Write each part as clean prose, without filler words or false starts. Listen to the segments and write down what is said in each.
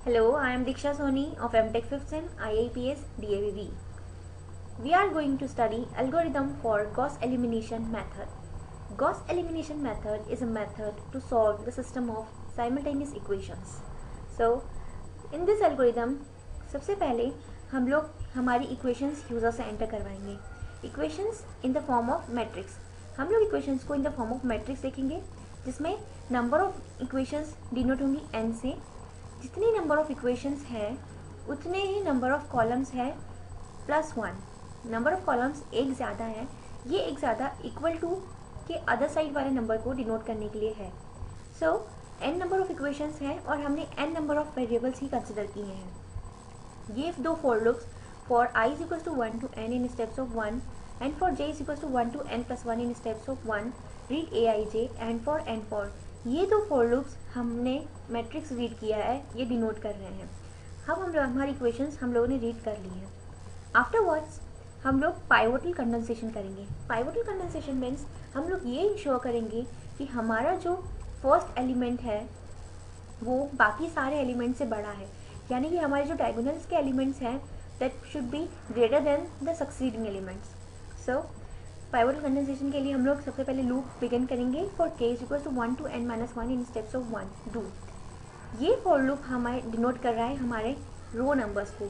Hello, I am Diksha Soni of MTech 5th Sem IIPS DAVV. We are going to study algorithm for Gauss elimination method. Gauss elimination method is a method to solve the system of simultaneous equations. So, in this algorithm, सबसे पहले हम लोग हमारी equations user से enter करवाएंगे. Equations in the form of matrix. हम लोग equations को in the form of matrix देखेंगे जिसमें नंबर ऑफ इक्वेशंस डिनोट होंगी n से. जितनी नंबर ऑफ इक्वेशंस है उतने ही नंबर ऑफ कॉलम्स है +1. नंबर ऑफ कॉलम्स एक ज़्यादा है, ये एक ज़्यादा इक्वल टू के अदर साइड वाले नंबर को डिनोट करने के लिए है. सो n नंबर ऑफ इक्वेशंस हैं और हमने n number of variables he consider किए हैं. ये दो for loops for i is equals to 1 to n in steps of 1 and for j is equals to 1 to n plus 1 in steps of 1 read aij and for n for. ये दो for loops हमने matrix read किया है, ये denote कर रहे हैं. हम लोग हमारी इक्वेशंस हम लोगों ने रीड कर ली हैं. आफ्टरवर्ड्स हम लोग पाइवोटल कंडेंसेशन करेंगे. पाइवोटल कंडेंसेशन मीन्स हम लोग ये इंश्योर करेंगे कि हमारा जो फर्स्ट एलिमेंट है वो बाकी सारे एलिमेंट से बड़ा है, यानी कि हमारे जो डायगोनल्स के एलिमेंट्स हैं that should be greater than the succeeding elements. So pivotal condensation के लिए हम लोग सबसे पहले लूप बिगिन करेंगे for k is equal to 1 to n minus 1 in steps of 1 do. ये फॉर लूप हमारे डिनोट कर रहा है हमारे रो नंबर्स को,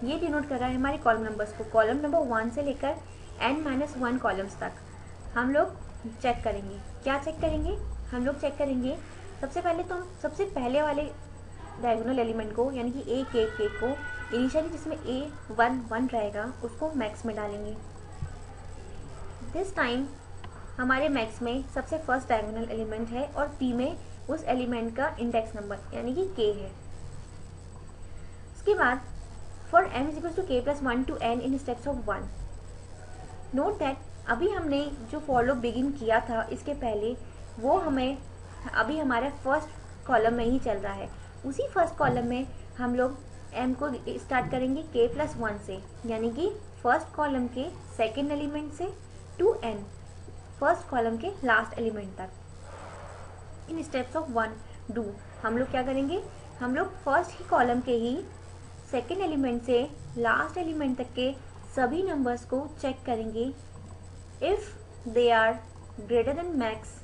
ये डिनोट कर रहा है हमारे कॉलम नंबर्स को. कॉलम नंबर 1 से लेकर n-1 कॉलम्स तक हम लोग चेक करेंगे. क्या चेक करेंगे? हम लोग चेक करेंगे सबसे पहले तो हम सबसे पहले वाले डायगोनल एलिमेंट को यानी कि a k को इनिशियली जिसमें a 1 रहेगा उसको मैक्स में डालेंगे. दिस टाइम हमारे मैक्स में सबसे फर्स्ट डायगोनल एलिमेंट है और p में उस एलिमेंट का इंडेक्स नंबर यानी कि k है. उसके बाद for m is equal to k plus 1 to n in steps of 1. Note that अभी हमने जो फॉर लूप बिगिन किया था इसके पहले वो हमें अभी हमारे फर्स्ट कॉलम में ही चल रहा है. उसी फर्स्ट कॉलम में हम लोग m को स्टार्ट करेंगे k प्लस 1 से, यानी कि फर्स्ट कॉलम के सेकेंड एलिमेंट से टू n फर्स्ट कॉलम के लास्ट एलिमेंट तक. इन स्टेप्स ऑफ 1 डू हम लोग क्या करेंगे, हम लोग फर्स्ट ही कॉलम के ही सेकेंड एलिमेंट से लास्ट एलिमेंट तक के सभी नंबर्स को चेक करेंगे. If they are greater than max,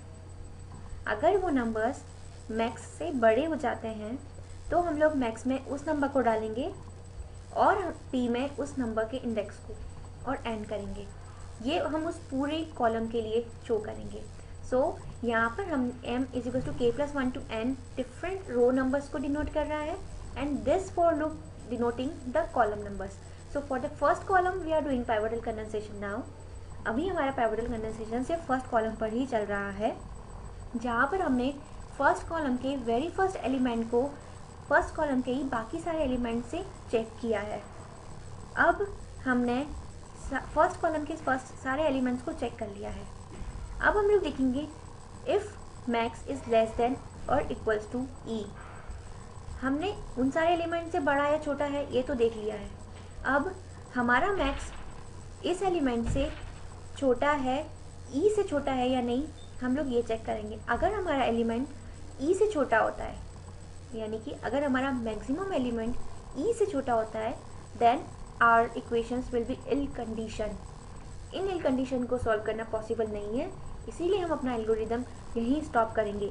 अगर वो नंबर्स मैक्स से बड़े हो जाते हैं तो हम लोग मैक्स में उस नंबर को डालेंगे और p में उस नंबर के इंडेक्स को और एंड करेंगे. ये हम उस पूरे कॉलम के लिए शो करेंगे. सो यहाँ पर हम m is equal to k plus 1 to n different row numbers को डिनोट कर रहा है and this for loop denoting the column numbers. So for the first column we are doing pivotal condensation now. अभी हमारा pivotal condensation सिर्फ first column पर ही चल रहा है, जहाँ पर हमने फर्स्ट कॉलम के वेरी फर्स्ट एलिमेंट को फर्स्ट कॉलम के ही बाकी सारे एलिमेंट से चेक किया है. अब हमने फर्स्ट कॉलम के फर्स्ट सारे एलिमेंट्स को चेक कर लिया है. अब हम लोग देखेंगे if max is less than और इक्वल्स टू e. हमने उन सारे एलिमेंट से बड़ा या छोटा है ये तो देख लिया है. अब हमारा मैक्स इस एलिमेंट से छोटा है, e से छोटा है या नहीं हम लोग ये चेक करेंगे. अगर हमारा एलिमेंट e से छोटा होता है, यानी कि अगर हमारा मैक्सिमम एलिमेंट e से छोटा होता है then our equations will be ill condition. इन इल कंडीशन को सॉल्व करना पॉसिबल नहीं है, इसीलिए हम अपना एल्गोरिदम यहीं स्टॉप करेंगे.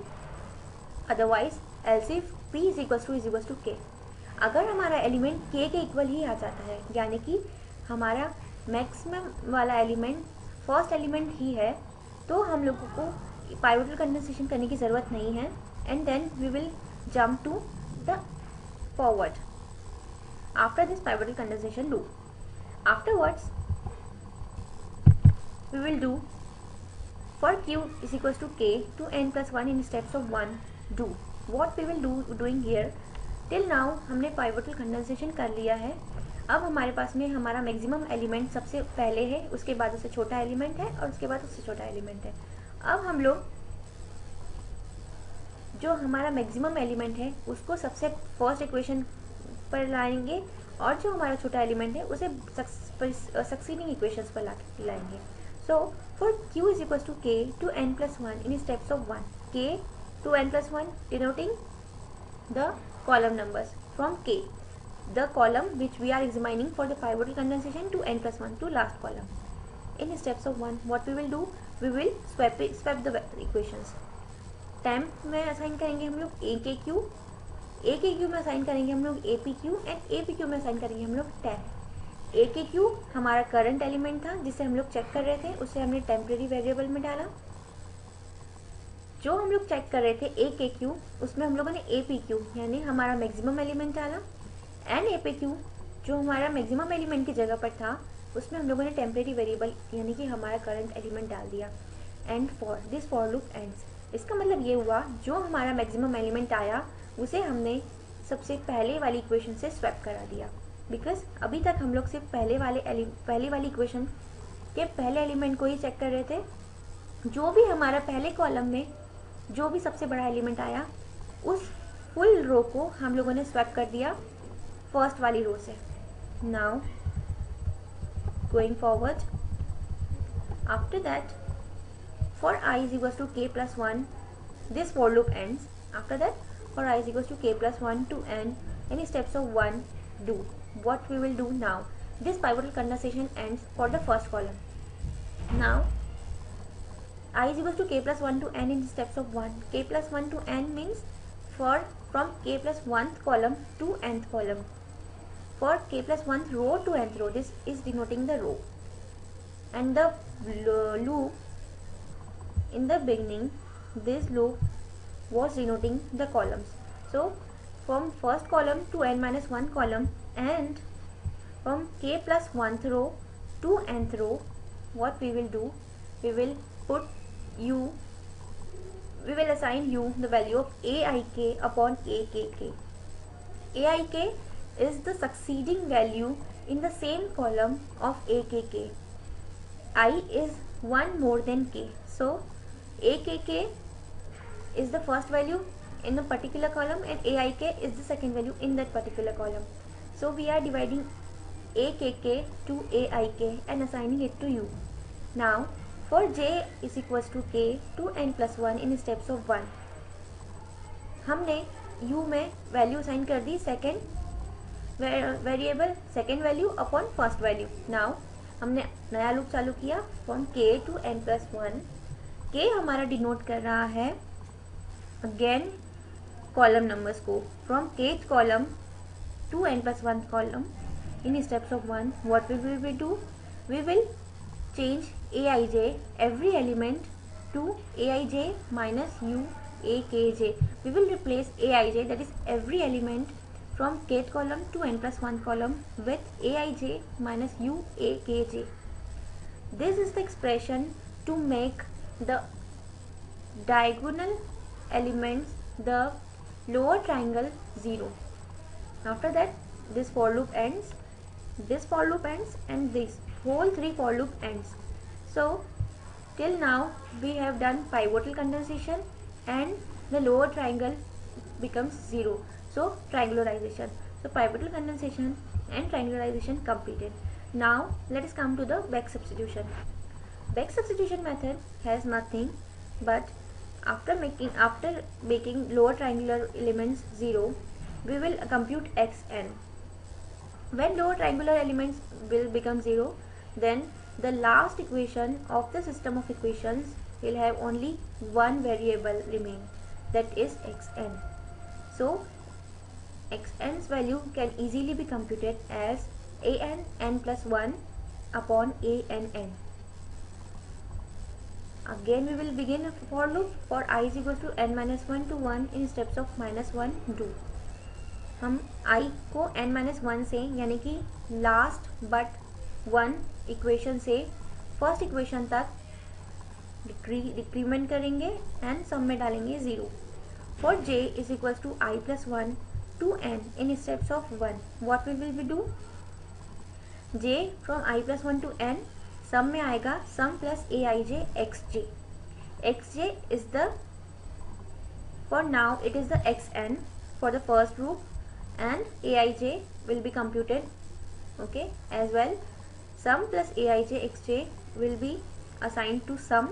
Otherwise else if p is equal to k, अगर हमारा एलिमेंट k के इक्वल ही आ जाता है यानी कि हमारा मैक्सिमम वाला एलिमेंट फर्स्ट एलिमेंट ही है तो हम लोगों को पाइवोटल कंडेंसेशन करने की ज़रूरत नहीं है and then we will jump to the forward after this pivotal condensation loop. Afterwards we will do for q is equals to k to n plus 1 in steps of 1 do. What we will doing here till now हमने pivotal condensation कर लिया है. अब हमारे पास में हमारा maximum element सबसे पहले है, उसके बाद उससे छोटा एलिमेंट है और उसके बाद उससे छोटा एलिमेंट है. अब हम लोग जो हमारा मैक्सिमम एलिमेंट है उसको सबसे फर्स्ट इक्वेशन पर लाएंगे और जो हमारा छोटा एलिमेंट है उसे सक्सीडिंग इक्वेशंस पर लाएंगे. So for q is equal to k to n plus 1 in steps of 1, k to n plus 1 denoting the column numbers from K, the column which we are examining for the pivotal condensation, to n plus 1, to last column. In steps of 1, what we will do, we will swap the equations. temp में assign करेंगे हम लोग ए के Q में assign करेंगे हम लोग A P Q, and A P Q में असाइन करेंगे हम लोग टेम्प। ए के क्यू हमारा करंट एलिमेंट था जिसे हम लोग चेक कर रहे थे, उसे हमने टेम्परेरी वेरिएबल में डाला। जो हम लोग चेक कर रहे थे ए के क्यू, उसमें हम लोगों ने ए पी क्यू यानी हमारा मैक्सिमम एलिमेंट डाला, एंड ए पी क्यू जो हमारा मैक्सिमम एलिमेंट की जगह पर था, उसमें हम लोगों ने टेम्परेरी वेरिएबल यानी कि हमारा करंट एलिमेंट डाल दिया। And for this for loop ends, इसका मतलब ये हुआ जो हमारा मैक्सिमम एलिमेंट आया उसे हमने सबसे पहले वाली इक्वेशन से स्वैप करा दिया, बिकॉज अभी तक हम लोग सिर्फ पहले वाली इक्वेशन के पहले एलिमेंट को ही चेक कर रहे थे। जो भी हमारा पहले कॉलम में जो भी सबसे बड़ा एलिमेंट आया, उस फुल रो को हम लोगों ने स्वैप कर दिया फर्स्ट वाली रो से। Now going forward, after that for I is equals to k plus 1, this for loop ends. After that, for I is equals to k plus 1 to n, any steps of 1 do. What we will do now, this pivotal condensation ends for the first column. Now, I is equals to k plus 1 to n in steps of 1. K plus 1 to n means from k plus 1th column to nth column. For k plus 1th row to nth row, this is denoting the row. And the loop, in the beginning, this loop was denoting the columns. So from first column to n minus 1 column, and from k plus 1th row to nth row, what we will do, we will assign u the value of aik upon akk. Aik is the succeeding value in the same column of akk. I is 1 more than k, so akk is the first value in a particular column and aik is the second value in that particular column. So we are dividing akk to aik and assigning it to u. Now for j is equals to k to n plus 1 in steps of 1, हमने u में value assign कर दी second variable, second value upon first value. Now हमने नया loop चालू किया from k to n plus 1। के हमारा डिनोट कर रहा है अगेन कॉलम नंबर्स को, from kth column to n plus 1 column in steps of 1। What we will do, we will change aij every element to aij minus u akj. We will replace aij, that is every element from kth column to n plus 1 column, with aij minus u akj. This is the expression to make the diagonal elements, the lower triangle, 0. After that, this for loop ends, this for loop ends, and this whole 3 for loop ends. So till now we have done pivotal condensation and the lower triangle becomes 0, so triangularization. So pivotal condensation and triangularization completed. Now let us come to the back substitution. Back substitution method has nothing but after making lower triangular elements 0, we will compute xn. When lower triangular elements will become 0, then the last equation of the system of equations will have only one variable remain, that is xn. So xn's value can easily be computed as an n plus 1 upon an n. Again we will begin a for loop for I is equal to n minus 1 to 1 in steps of minus 1 do. हम I को n minus 1 से यानी कि last but 1 equation से first equation तक decrement करेंगे and sum में डालेंगे 0. For j is equal to I plus 1 to n in steps of 1, what we will do, j from I plus 1 to n, सम में आएगा सम plus aij xj. xj is the, for now it is the xn for the first group and aij will be computed, okay, as well. Sum plus aij xj will be assigned to sum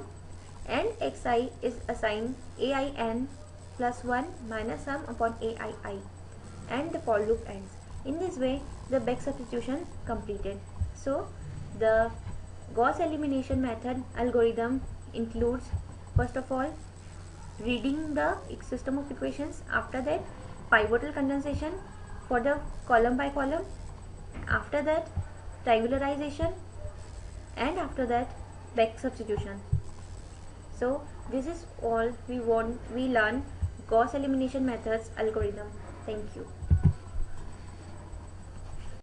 and xi is assigned ain plus 1 minus sum upon aii. and the for loop ends. In this way, the back substitution completed. So the Gauss elimination method algorithm includes, first of all, reading the system of equations, after that pivotal condensation for the column by column, after that triangularization, and after that back substitution. So this is all we learn Gauss elimination methods algorithm. Thank you.